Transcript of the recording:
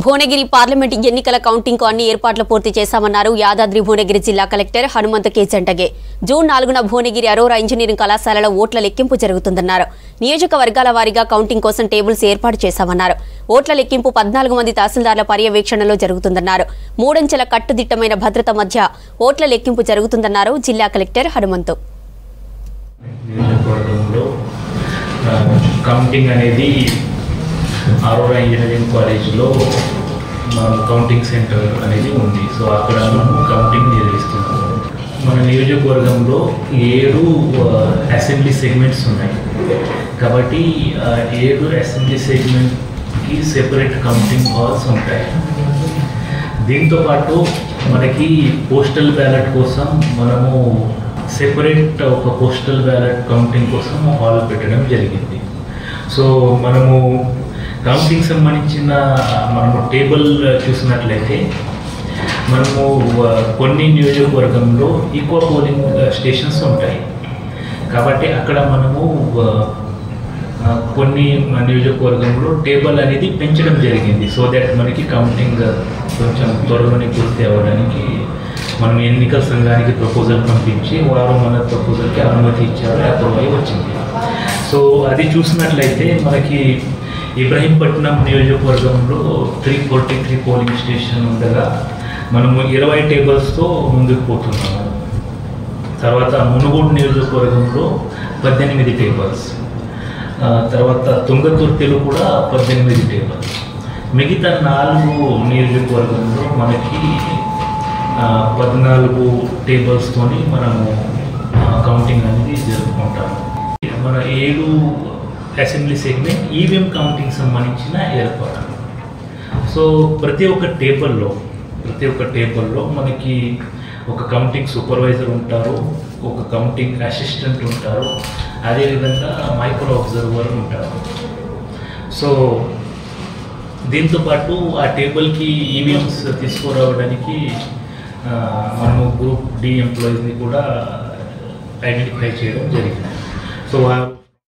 Bhuvanagiri parliament ఎన్నికల counting కు అన్ని ఏర్పాట్లు పూర్తి చేశామన్నారు యాదాద్రి భువనగిరి జిల్లా కలెక్టర్ హనుమంత కే జంటగే. జూన్ 4న భువనగిరి అరోరా ఇంజనీరింగ్ కళాశాలలో ఓట్ల లెక్కింపు జరుగుతుందన్నారు. నియోజకవర్గాల వారీగా కౌంటింగ్ కోసం టేబుల్స్ ఏర్పాటు చేశామన్నారు. ఓట్ల లెక్కింపు 14 మంది తహసీల్దార్ల పర్యవేక్షణలో జరుగుతుందన్నారు. మూడంచెల కట్టుదిట్టమైన భద్రత మధ్య ఓట్ల లెక్కింపు జరుగుతుందన్నారు జిల్లా కలెక్టర్ హనుమంతు. అరోరా ఇంజనీరింగ్ కాలేజ్లో మన కౌంటింగ్ సెంటర్ అనేది ఉంది. సో అక్కడ మనం కౌంటింగ్ నిర్వహిస్తున్నాము. మన నియోజకవర్గంలో 7 అసెంబ్లీ సెగ్మెంట్స్ ఉన్నాయి కాబట్టి 7 అసెంబ్లీ సెగ్మెంట్కి సెపరేట్ కౌంటింగ్ హాల్స్ ఉంటాయి. దీంతోపాటు మనకి పోస్టల్ బ్యాలెట్ కోసం మనము సెపరేట్ ఒక పోస్టల్ బ్యాలెట్ కౌంటింగ్ కోసం హాల్ పెట్టడం జరిగింది. సో మనము కౌంటింగ్ సంబంధించిన మనము టేబుల్ చూసినట్లయితే మనము కొన్ని నియోజకవర్గంలో ఈక్వల్ పోలింగ్ స్టేషన్స్ ఉంటాయి కాబట్టి అక్కడ మనము కొన్ని నియోజకవర్గంలో టేబుల్ అనేది పెంచడం జరిగింది. సో దట్ మనకి కౌంటింగ్ కొంచెం త్వరలోనే పూర్తి అవ్వడానికి మనం ఎన్నికల సంఘానికి ప్రపోజల్ పంపించి వారు మన ప్రపోజల్కి అనుమతి ఇచ్చారు, అప్రూవ్ అయి వచ్చింది. సో అది చూసినట్లయితే మనకి ఇబ్రహీంపట్నం నియోజకవర్గంలో 343 పోలింగ్ స్టేషన్ ఉండగా మనము 20 టేబుల్స్తో ముందుకు పోతున్నాము. తర్వాత మునుగోడు నియోజకవర్గంలో 18 టేబుల్స్, తర్వాత తుంగతుర్తిలో కూడా 18 టేబుల్స్. మిగతా 4 నియోజకవర్గంలో మనకి 14 టేబుల్స్తోని మనము కౌంటింగ్ అనేది జరుపుకుంటాము. మన 7 అసెంబ్లీ సెగ్మెంట్ ఈవీఎం కౌంటింగ్ సంబంధించిన ఏర్పాటు. సో ప్రతి ఒక్క టేబుల్లో మనకి ఒక కౌంటింగ్ సూపర్వైజర్ ఉంటారు, ఒక కౌంటింగ్ అసిస్టెంట్ ఉంటారు, అదేవిధంగా మైక్రో అబ్జర్వర్ ఉంటారు. సో దీంతోపాటు ఆ టేబుల్కి ఈవీఎంస్ తీసుకురావడానికి మనము గ్రూప్ డి ఎంప్లాయీస్ని కూడా ఐడెంటిఫై చేయడం జరిగింది. సో